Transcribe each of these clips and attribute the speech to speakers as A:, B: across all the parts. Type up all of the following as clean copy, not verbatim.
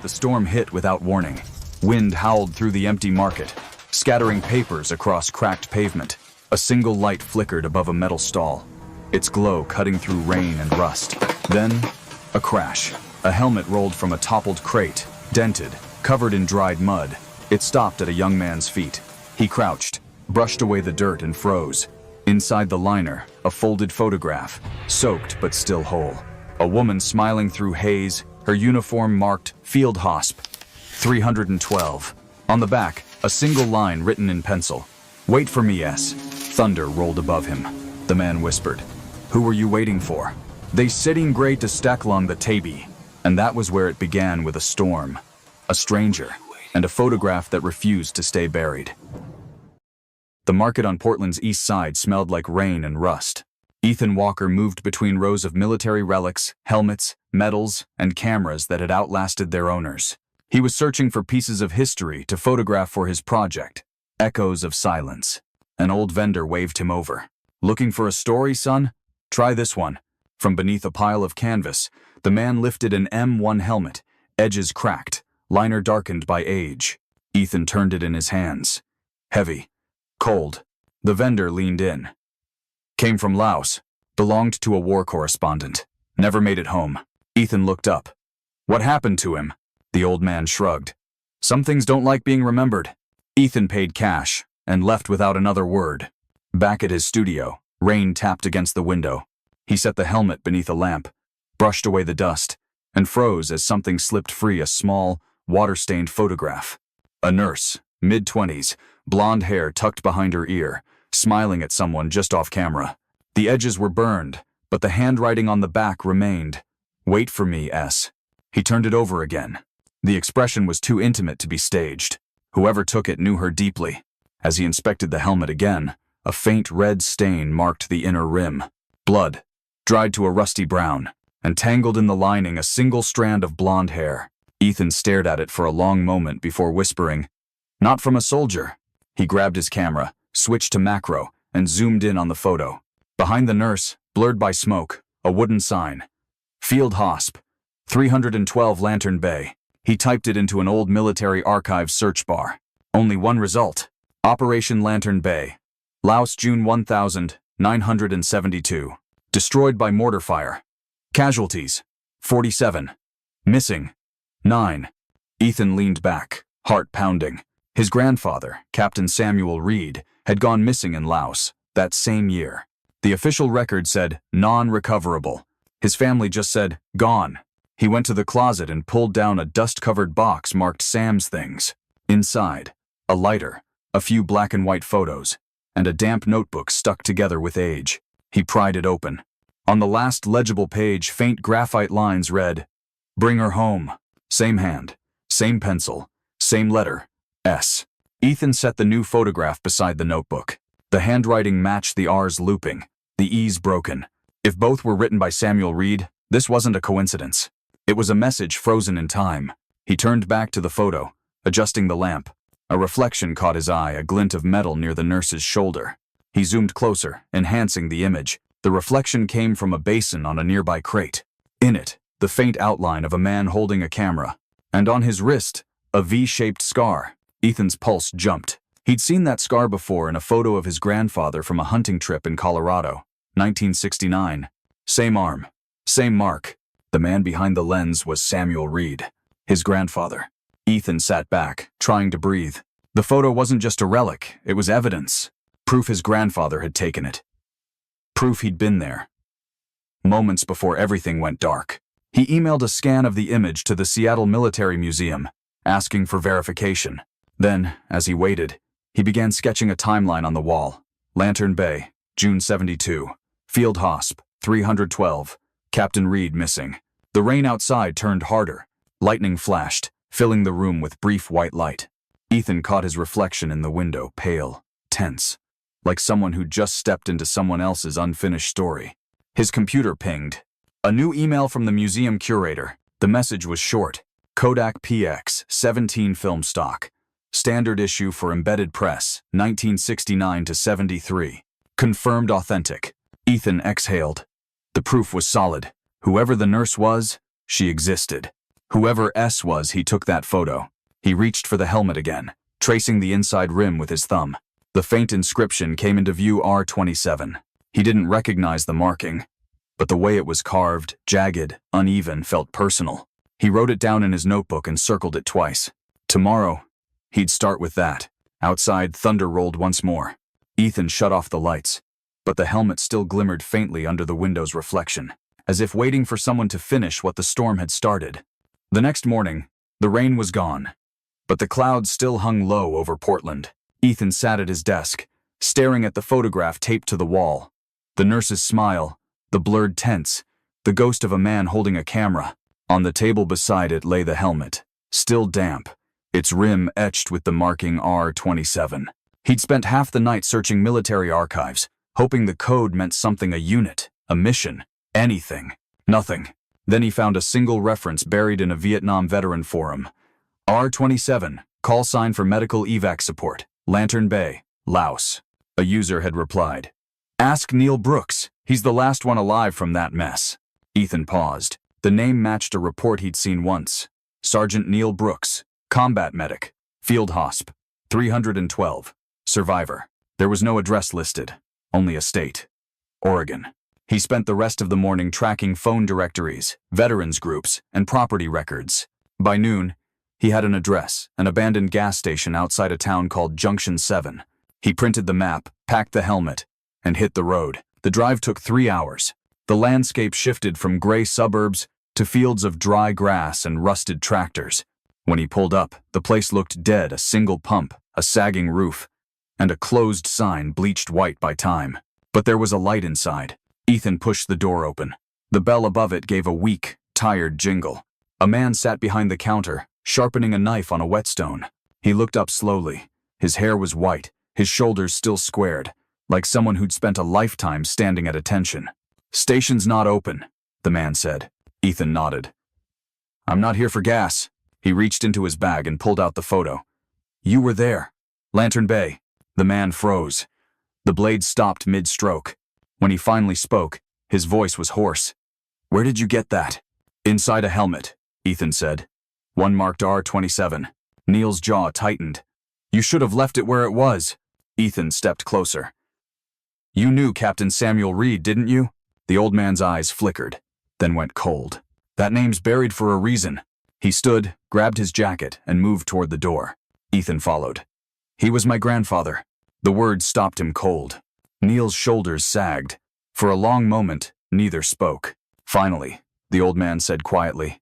A: The storm hit without warning. Wind howled through the empty market, scattering papers across cracked pavement. A single light flickered above a metal stall, its glow cutting through rain and rust. Then, a crash. A helmet rolled from a toppled crate, dented, covered in dried mud. It stopped at a young man's feet. He crouched, brushed away the dirt and froze. Inside the liner, a folded photograph, soaked but still whole. A woman smiling through haze, her uniform marked Field Hosp 312. On the back, a single line written in pencil. "Wait for me, S." Thunder rolled above him. The man whispered, "Who were you waiting for?" "They sitting great to Staklan the Tabi." And that was where it began, with a storm, a stranger, and a photograph that refused to stay buried. The market on Portland's east side smelled like rain and rust. Ethan Walker moved between rows of military relics, helmets, medals, and cameras that had outlasted their owners. He was searching for pieces of history to photograph for his project, Echoes of Silence. An old vendor waved him over. "Looking for a story, son? Try this one." From beneath a pile of canvas, the man lifted an M1 helmet, edges cracked, liner darkened by age. Ethan turned it in his hands. Heavy, cold. The vendor leaned in. "Came from Laos. Belonged to a war correspondent. Never made it home." Ethan looked up. "What happened to him?" The old man shrugged. "Some things don't like being remembered." Ethan paid cash and left without another word. Back at his studio, rain tapped against the window. He set the helmet beneath a lamp, brushed away the dust, and froze as something slipped free, a small, water-stained photograph. A nurse, mid-20s, blonde hair tucked behind her ear, smiling at someone just off camera. The edges were burned, but the handwriting on the back remained. "Wait for me, S." He turned it over again. The expression was too intimate to be staged. Whoever took it knew her deeply. As he inspected the helmet again, a faint red stain marked the inner rim. Blood, dried to a rusty brown, and tangled in the lining a single strand of blonde hair. Ethan stared at it for a long moment before whispering, "Not from a soldier." He grabbed his camera, switched to macro, and zoomed in on the photo. Behind the nurse, blurred by smoke, a wooden sign. "Field Hosp 312 Lantern Bay." He typed it into an old military archives search bar. Only one result. Operation Lantern Bay. Laos, June 1972. Destroyed by mortar fire. Casualties, 47. Missing, 9. Ethan leaned back, heart pounding. His grandfather, Captain Samuel Reed, had gone missing in Laos that same year. The official record said non-recoverable. His family just said gone. He went to the closet and pulled down a dust-covered box marked Sam's Things. Inside, a lighter, a few black and white photos, and a damp notebook stuck together with age. He pried it open. On the last legible page, faint graphite lines read, "Bring her home." Same hand, same pencil, same letter, S. Ethan set the new photograph beside the notebook. The handwriting matched the R's looping, the E's broken. If both were written by Samuel Reed, this wasn't a coincidence. It was a message frozen in time. He turned back to the photo, adjusting the lamp. A reflection caught his eye, a glint of metal near the nurse's shoulder. He zoomed closer, enhancing the image. The reflection came from a basin on a nearby crate. In it, the faint outline of a man holding a camera. And on his wrist, a V-shaped scar. Ethan's pulse jumped. He'd seen that scar before in a photo of his grandfather from a hunting trip in Colorado, 1969. Same arm, same mark. The man behind the lens was Samuel Reed, his grandfather. Ethan sat back, trying to breathe. The photo wasn't just a relic, it was evidence. Proof his grandfather had taken it. Proof he'd been there. Moments before everything went dark, he emailed a scan of the image to the Seattle Military Museum, asking for verification. Then, as he waited, he began sketching a timeline on the wall. Lantern Bay, June 72. Field Hosp, 312. Captain Reed missing. The rain outside turned harder. Lightning flashed, filling the room with brief white light. Ethan caught his reflection in the window, pale, tense, like someone who just stepped into someone else's unfinished story. His computer pinged. A new email from the museum curator. The message was short. Kodak PX, 17 film stock. Standard issue for embedded press, 1969 to 73. Confirmed authentic. Ethan exhaled. The proof was solid. Whoever the nurse was, she existed. Whoever S was, he took that photo. He reached for the helmet again, tracing the inside rim with his thumb. The faint inscription came into view R27. He didn't recognize the marking, but the way it was carved, jagged, uneven, felt personal. He wrote it down in his notebook and circled it twice. Tomorrow, he'd start with that. Outside, thunder rolled once more. Ethan shut off the lights, but the helmet still glimmered faintly under the window's reflection, as if waiting for someone to finish what the storm had started. The next morning, the rain was gone, but the clouds still hung low over Portland. Ethan sat at his desk, staring at the photograph taped to the wall. The nurse's smile, the blurred tense, the ghost of a man holding a camera. On the table beside it lay the helmet, still damp, its rim etched with the marking R27. He'd spent half the night searching military archives, hoping the code meant something, a unit, a mission, anything. Nothing. Then he found a single reference buried in a Vietnam veteran forum. R27, call sign for medical evac support, Lantern Bay, Laos. A user had replied. Ask Neil Brooks, he's the last one alive from that mess. Ethan paused. The name matched a report he'd seen once. Sergeant Neil Brooks, combat medic, field hosp, 312, survivor. There was no address listed, only a state, Oregon. He spent the rest of the morning tracking phone directories, veterans groups, and property records. By noon, he had an address, an abandoned gas station outside a town called Junction 7. He printed the map, packed the helmet, and hit the road. The drive took 3 hours. The landscape shifted from gray suburbs to fields of dry grass and rusted tractors. When he pulled up, the place looked dead, a single pump, a sagging roof, and a closed sign bleached white by time. But there was a light inside. Ethan pushed the door open. The bell above it gave a weak, tired jingle. A man sat behind the counter, sharpening a knife on a whetstone. He looked up slowly. His hair was white, his shoulders still squared, like someone who'd spent a lifetime standing at attention. Station's not open, the man said. Ethan nodded. I'm not here for gas. He reached into his bag and pulled out the photo. You were there. Lantern Bay. The man froze. The blade stopped mid-stroke. When he finally spoke, his voice was hoarse. Where did you get that? Inside a helmet, Ethan said. One marked R27. Neil's jaw tightened. You should have left it where it was. Ethan stepped closer. You knew Captain Samuel Reed, didn't you? The old man's eyes flickered, then went cold. That name's buried for a reason. He stood, grabbed his jacket, and moved toward the door. Ethan followed. He was my grandfather. The words stopped him cold. Neil's shoulders sagged. For a long moment, neither spoke. Finally, the old man said quietly,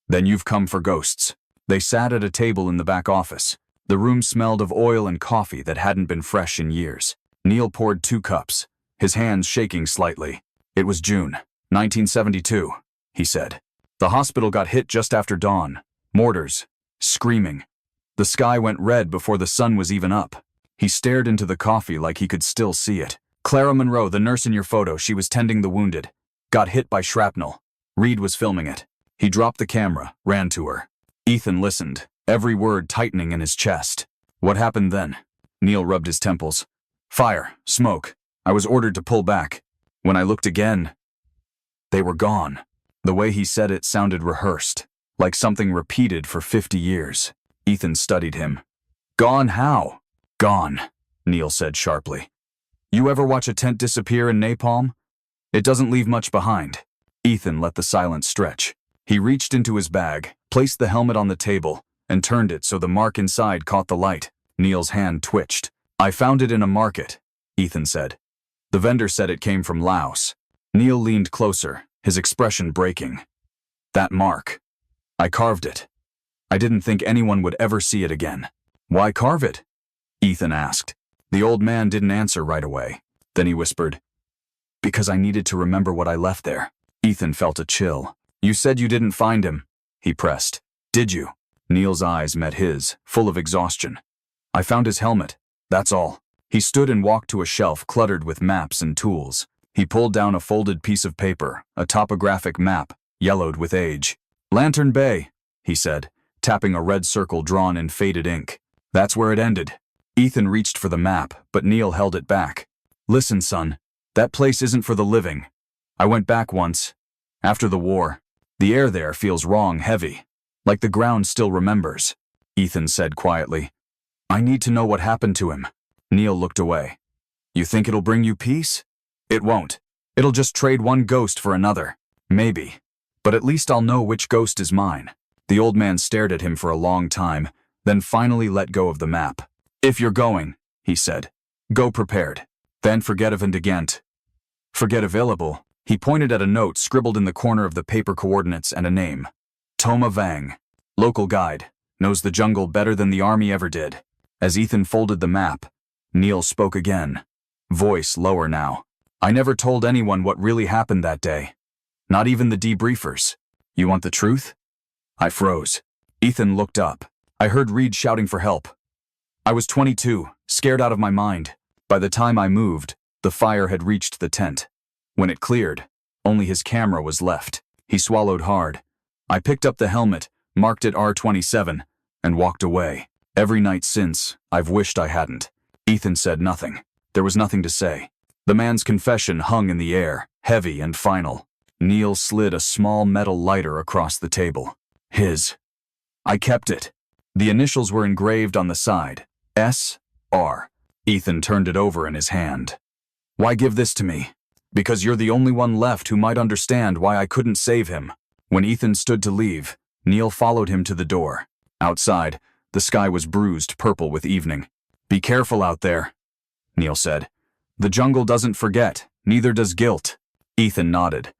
A: Then you've come for ghosts. They sat at a table in the back office. The room smelled of oil and coffee that hadn't been fresh in years. Neil poured 2 cups, his hands shaking slightly. It was June, 1972, he said. The hospital got hit just after dawn. Mortars. Screaming. The sky went red before the sun was even up. He stared into the coffee like he could still see it. Clara Monroe, the nurse in your photo, she was tending the wounded. Got hit by shrapnel. Reed was filming it. He dropped the camera, ran to her. Ethan listened, every word tightening in his chest. What happened then? Neil rubbed his temples. Fire, smoke. I was ordered to pull back. When I looked again, they were gone. The way he said it sounded rehearsed, like something repeated for 50 years. Ethan studied him. Gone how? Gone, Neil said sharply. You ever watch a tent disappear in napalm? It doesn't leave much behind. Ethan let the silence stretch. He reached into his bag, placed the helmet on the table, and turned it so the mark inside caught the light. Neil's hand twitched. I found it in a market, Ethan said. The vendor said it came from Laos. Neil leaned closer, his expression breaking. That mark. I carved it. I didn't think anyone would ever see it again. Why carve it? Ethan asked. The old man didn't answer right away. Then he whispered, Because I needed to remember what I left there. Ethan felt a chill. You said you didn't find him, he pressed. Did you? Neil's eyes met his, full of exhaustion. I found his helmet. That's all. He stood and walked to a shelf cluttered with maps and tools. He pulled down a folded piece of paper, a topographic map, yellowed with age. Lantern Bay, he said, tapping a red circle drawn in faded ink. That's where it ended. Ethan reached for the map, but Neil held it back. Listen, son, that place isn't for the living. I went back once. After the war. The air there feels wrong, heavy. like the ground still remembers. Ethan said quietly. I need to know what happened to him. Neil looked away. You think it'll bring you peace? It won't. It'll just trade one ghost for another. Maybe. But at least I'll know which ghost is mine. The old man stared at him for a long time, then finally let go of the map. If you're going, he said, go prepared. Then forget event agent. Forget available. He pointed at a note scribbled in the corner of the paper coordinates and a name. Toma Vang. Local guide. Knows the jungle better than the army ever did. As Ethan folded the map, Neil spoke again. Voice lower now. I never told anyone what really happened that day. Not even the debriefers. You want the truth? I froze. Ethan looked up. I heard Reed shouting for help. I was 22, scared out of my mind. By the time I moved, the fire had reached the tent. When it cleared, only his camera was left. He swallowed hard. I picked up the helmet, marked it R27, and walked away. Every night since, I've wished I hadn't. Ethan said nothing. There was nothing to say. The man's confession hung in the air, heavy and final. Neil slid a small metal lighter across the table. His. I kept it. The initials were engraved on the side. S.R. Ethan turned it over in his hand. Why give this to me? Because you're the only one left who might understand why I couldn't save him. When Ethan stood to leave, Neil followed him to the door. Outside, the sky was bruised purple with evening. Be careful out there, Neil said. The jungle doesn't forget, neither does guilt. Ethan nodded.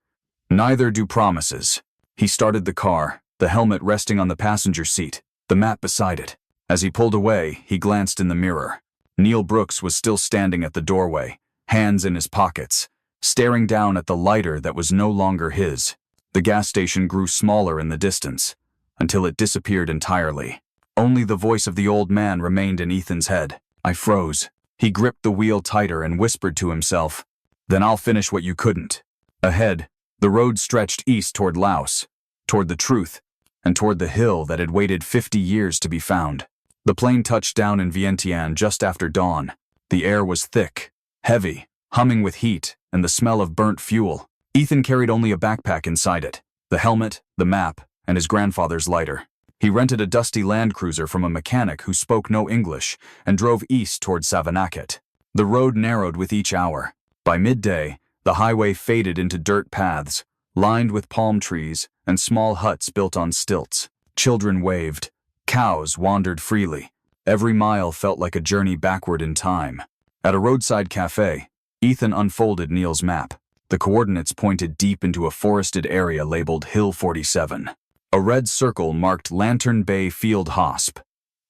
A: Neither do promises. He started the car, the helmet resting on the passenger seat, the map beside it. As he pulled away, he glanced in the mirror. Neil Brooks was still standing at the doorway, hands in his pockets, staring down at the lighter that was no longer his. The gas station grew smaller in the distance, until it disappeared entirely. Only the voice of the old man remained in Ethan's head. I froze. He gripped the wheel tighter and whispered to himself, Then I'll finish what you couldn't. Ahead, the road stretched east toward Laos, toward the truth, and toward the hill that had waited 50 years to be found. The plane touched down in Vientiane just after dawn. The air was thick, heavy, humming with heat and the smell of burnt fuel. Ethan carried only a backpack inside it, the helmet, the map, and his grandfather's lighter. He rented a dusty Land Cruiser from a mechanic who spoke no English and drove east toward Savanaket. The road narrowed with each hour. By midday, the highway faded into dirt paths, lined with palm trees and small huts built on stilts. Children waved. Cows wandered freely. Every mile felt like a journey backward in time. At a roadside cafe, Ethan unfolded Neil's map. The coordinates pointed deep into a forested area labeled Hill 47. A red circle marked Lantern Bay Field Hosp.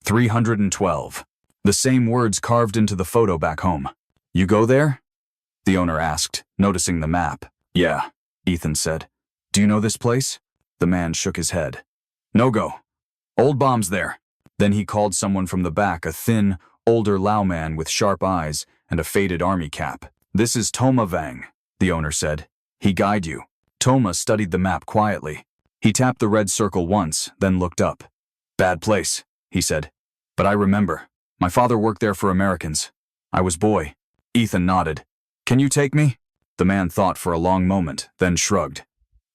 A: 312. The same words carved into the photo back home. You go there? The owner asked, noticing the map. Yeah, Ethan said. Do you know this place? The man shook his head. No go. Old bomb's there. Then he called someone from the back, a thin, older Lao man with sharp eyes and a faded army cap. This is Toma Vang, the owner said. He guide you. Toma studied the map quietly. He tapped the red circle once, then looked up. Bad place, he said. But I remember. My father worked there for Americans. I was boy. Ethan nodded. Can you take me? The man thought for a long moment, then shrugged.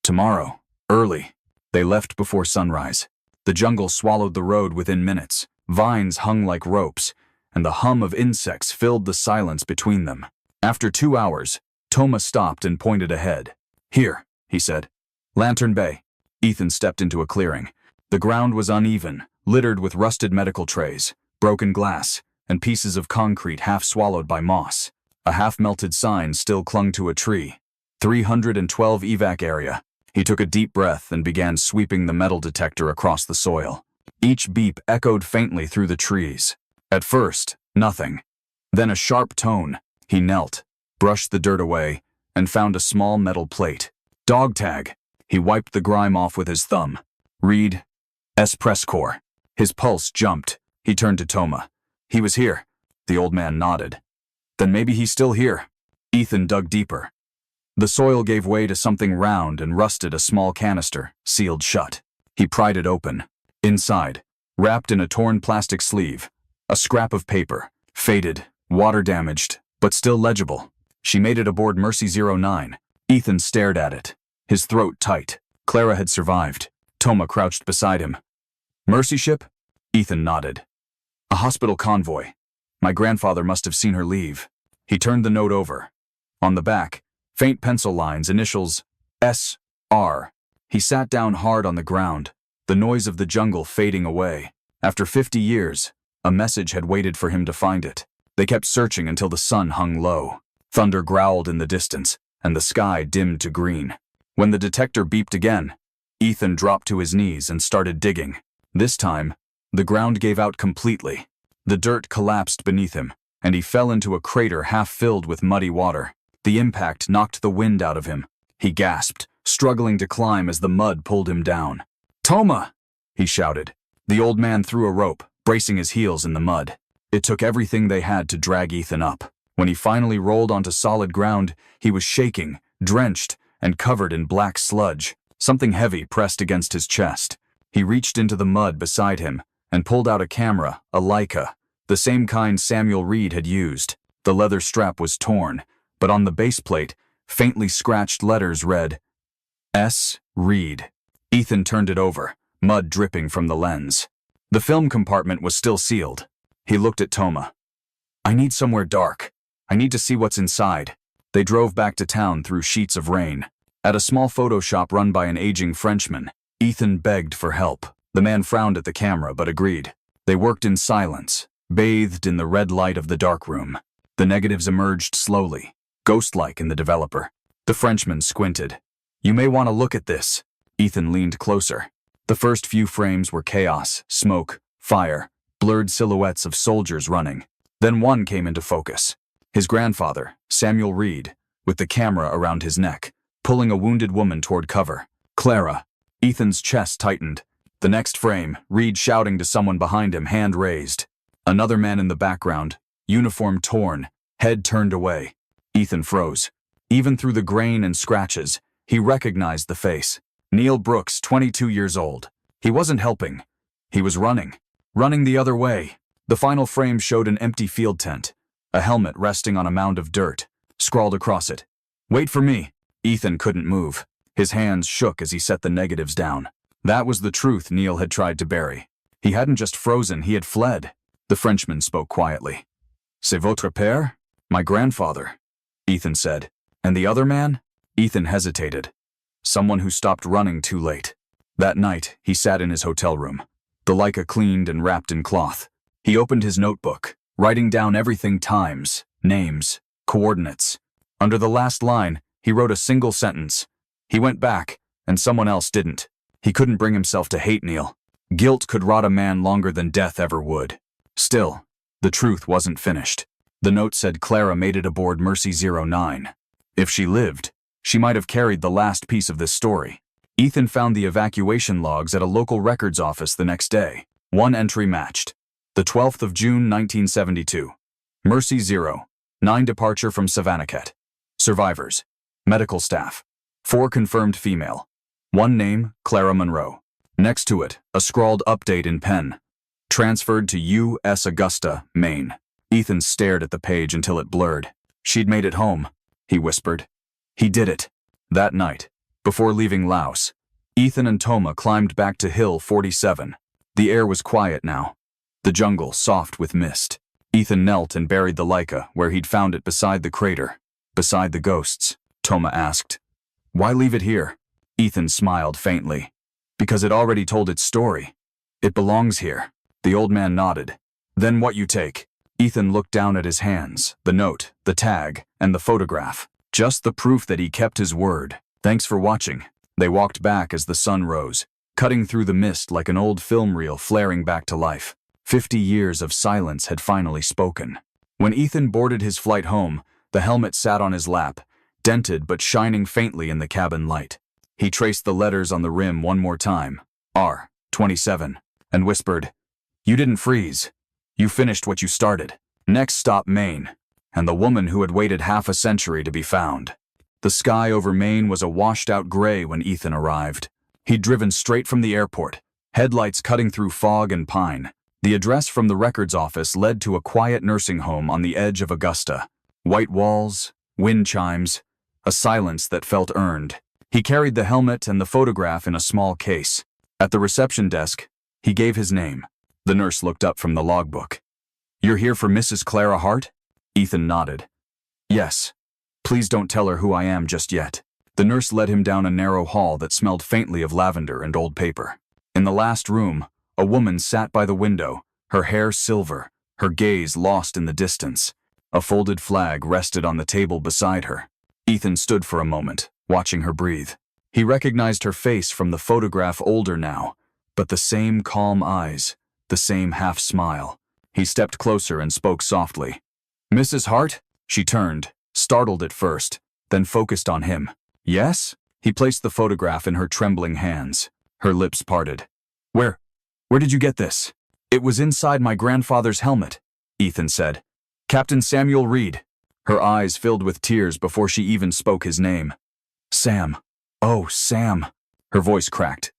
A: Tomorrow, early. They left before sunrise. The jungle swallowed the road within minutes. Vines hung like ropes, and the hum of insects filled the silence between them. After 2 hours, Toma stopped and pointed ahead. Here, he said. Lantern Bay. Ethan stepped into a clearing. The ground was uneven, littered with rusted medical trays, broken glass, and pieces of concrete half swallowed by moss. A half-melted sign still clung to a tree. 312 evac area. He took a deep breath and began sweeping the metal detector across the soil. Each beep echoed faintly through the trees. At first, nothing. Then a sharp tone. He knelt, brushed the dirt away, and found a small metal plate. Dog tag. He wiped the grime off with his thumb. Read, S. Press Corps. His pulse jumped. He turned to Toma. He was here. The old man nodded. Then maybe he's still here. Ethan dug deeper. The soil gave way to something round and rusted, a small canister, sealed shut. He pried it open. Inside, wrapped in a torn plastic sleeve, a scrap of paper, faded, water-damaged, but still legible. She made it aboard Mercy 09. Ethan stared at it, his throat tight. Clara had survived. Toma crouched beside him. Mercy ship? Ethan nodded. A hospital convoy. My grandfather must have seen her leave. He turned the note over. On the back, faint pencil lines, initials S.R. He sat down hard on the ground, the noise of the jungle fading away. After 50 years, a message had waited for him to find it. They kept searching until the sun hung low. Thunder growled in the distance, and the sky dimmed to green. When the detector beeped again, Ethan dropped to his knees and started digging. This time, the ground gave out completely. The dirt collapsed beneath him, and he fell into a crater half filled with muddy water. The impact knocked the wind out of him. He gasped, struggling to climb as the mud pulled him down. "Toma!" he shouted. The old man threw a rope, bracing his heels in the mud. It took everything they had to drag Ethan up. When he finally rolled onto solid ground, he was shaking, drenched, and covered in black sludge. Something heavy pressed against his chest. He reached into the mud beside him and pulled out a camera, a Leica, the same kind Samuel Reed had used. The leather strap was torn, but on the base plate, faintly scratched letters read, S. Reed. Ethan turned it over, mud dripping from the lens. The film compartment was still sealed. He looked at Toma. "I need somewhere dark. I need to see what's inside." They drove back to town through sheets of rain. At a small photo shop run by an aging Frenchman, Ethan begged for help. The man frowned at the camera but agreed. They worked in silence, bathed in the red light of the darkroom. The negatives emerged slowly, ghost-like in the developer. The Frenchman squinted. "You may want to look at this." Ethan leaned closer. The first few frames were chaos, smoke, fire, blurred silhouettes of soldiers running. Then one came into focus. His grandfather, Samuel Reed, with the camera around his neck, pulling a wounded woman toward cover. "Clara." Ethan's chest tightened. The next frame, Reed shouting to someone behind him, hand raised. Another man in the background, uniform torn, head turned away. Ethan froze. Even through the grain and scratches, he recognized the face. Neil Brooks, 22 years old. He wasn't helping. He was running the other way. The final frame showed an empty field tent, a helmet resting on a mound of dirt. Scrawled across it, "Wait for me." Ethan couldn't move. His hands shook as he set the negatives down. That was the truth Neil had tried to bury. He hadn't just frozen, he had fled. The Frenchman spoke quietly. "C'est votre père?" "My grandfather," Ethan said. "And the other man?" Ethan hesitated. "Someone who stopped running too late." That night, he sat in his hotel room, the Leica cleaned and wrapped in cloth. He opened his notebook, writing down everything: times, names, coordinates. Under the last line, he wrote a single sentence. He went back, and someone else didn't. He couldn't bring himself to hate Neil. Guilt could rot a man longer than death ever would. Still, the truth wasn't finished. The note said Clara made it aboard Mercy 09. If she lived, she might have carried the last piece of this story. Ethan found the evacuation logs at a local records office the next day. One entry matched. The 12th of June, 1972. Mercy 09 departure from Savannakhet. Survivors. Medical staff. 4 confirmed female. One name, Clara Monroe. Next to it, a scrawled update in pen. Transferred to U.S. Augusta, Maine. Ethan stared at the page until it blurred. "She'd made it home," he whispered. He did it. That night, before leaving Laos, Ethan and Toma climbed back to Hill 47. The air was quiet now. The jungle soft with mist. Ethan knelt and buried the Leica where he'd found it beside the crater. "Beside the ghosts," Toma asked. "Why leave it here?" Ethan smiled faintly. "Because it already told its story. It belongs here." The old man nodded. "Then what you take?" Ethan looked down at his hands, the note, the tag, and the photograph. Just the proof that he kept his word. "Thanks for watching." They walked back as the sun rose, cutting through the mist like an old film reel flaring back to life. 50 years of silence had finally spoken. When Ethan boarded his flight home, the helmet sat on his lap, dented but shining faintly in the cabin light. He traced the letters on the rim one more time, R27, and whispered, "You didn't freeze. You finished what you started." Next stop, Maine, and the woman who had waited half a century to be found. The sky over Maine was a washed-out gray when Ethan arrived. He'd driven straight from the airport, headlights cutting through fog and pine. The address from the records office led to a quiet nursing home on the edge of Augusta. White walls, wind chimes, a silence that felt earned. He carried the helmet and the photograph in a small case. At the reception desk, He gave his name. The nurse looked up from the logbook. "You're here for Mrs. Clara Hart?" Ethan nodded. "Yes. Please don't tell her who I am just yet." The nurse led him down a narrow hall that smelled faintly of lavender and old paper. In the last room, a woman sat by the window, her hair silver, her gaze lost in the distance. A folded flag rested on the table beside her. Ethan stood for a moment, watching her breathe. He recognized her face from the photograph, older now, but the same calm eyes, the same half-smile. He stepped closer and spoke softly. "Mrs. Hart?" She turned, startled at first, then focused on him. "Yes?" He placed the photograph in her trembling hands. Her lips parted. Where did you get this?" "It was inside my grandfather's helmet," Ethan said. "Captain Samuel Reed." Her eyes filled with tears before she even spoke his name. "Sam. Oh, Sam." Her voice cracked.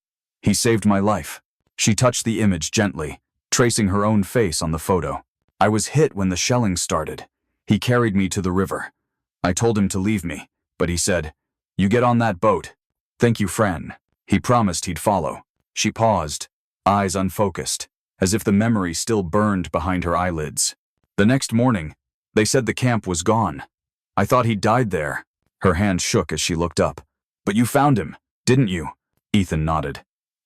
A: "He saved my life." She touched the image gently, tracing her own face on the photo. "I was hit when the shelling started. He carried me to the river. I told him to leave me, but he said, 'You get on that boat.' Thank you, Fran." He promised he'd follow. She paused, eyes unfocused, as if the memory still burned behind her eyelids. The next morning, they said the camp was gone. "I thought he'd died there." Her hand shook as she looked up. "But you found him, didn't you?" Ethan nodded.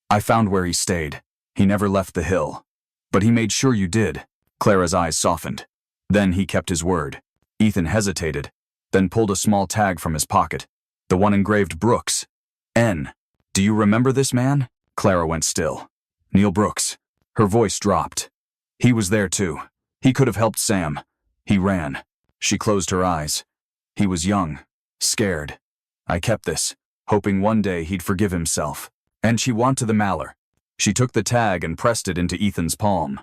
A: "I found where he stayed. He never left the hill. But he made sure you did." Clara's eyes softened. Then he kept his word. Ethan hesitated, then pulled a small tag from his pocket. The one engraved Brooks. N. "Do you remember this man?" Clara went still. "Neil Brooks." Her voice dropped. "He was there too. He could have helped Sam. He ran." She closed her eyes. "He was young, scared. I kept this, hoping one day he'd forgive himself." And she went to the mallard. She took the tag and pressed it into Ethan's palm.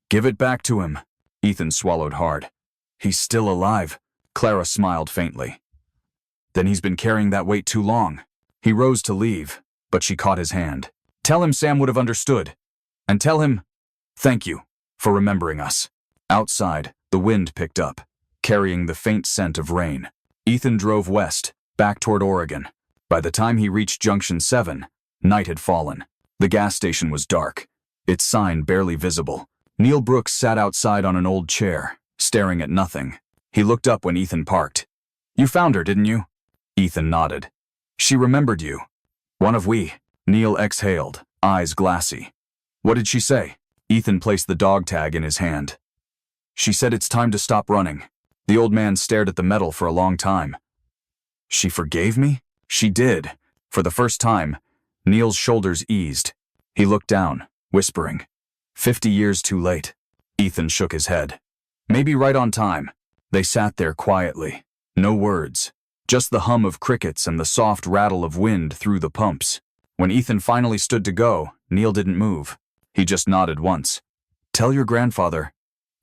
A: "Give it back to him." Ethan swallowed hard. "He's still alive." Clara smiled faintly. "Then he's been carrying that weight too long." He rose to leave, but she caught his hand. "Tell him Sam would have understood. And tell him, thank you for remembering us." Outside, the wind picked up, carrying the faint scent of rain. Ethan drove west, back toward Oregon. By the time he reached Junction 7, night had fallen. The gas station was dark, its sign barely visible. Neil Brooks sat outside on an old chair, staring at nothing. He looked up when Ethan parked. "You found her, didn't you?" Ethan nodded. "She remembered you." "One of we." Neil exhaled, eyes glassy. "What did she say?" Ethan placed the dog tag in his hand. "She said it's time to stop running." The old man stared at the metal for a long time. "She forgave me?" "She did." For the first time, Neil's shoulders eased. He looked down, whispering, 50 years too late." Ethan shook his head. "Maybe right on time." They sat there quietly. No words. Just the hum of crickets and the soft rattle of wind through the pumps. When Ethan finally stood to go, Neil didn't move. He just nodded once. "Tell your grandfather.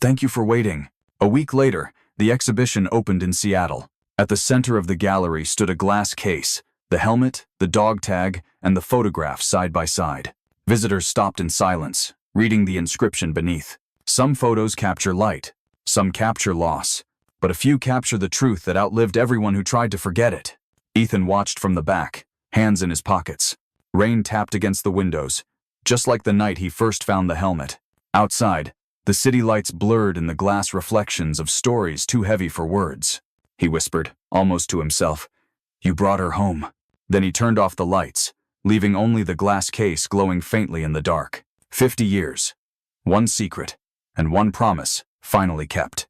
A: Thank you for waiting." A week later, the exhibition opened in Seattle. At the center of the gallery stood a glass case, the helmet, the dog tag, and the photograph side by side. Visitors stopped in silence, reading the inscription beneath. Some photos capture light, some capture loss, but a few capture the truth that outlived everyone who tried to forget it. Ethan watched from the back, hands in his pockets. Rain tapped against the windows, just like the night he first found the helmet. Outside, the city lights blurred in the glass reflections of stories too heavy for words. He whispered, almost to himself, "You brought her home." Then he turned off the lights, leaving only the glass case glowing faintly in the dark. 50 years. One secret, and one promise, finally kept.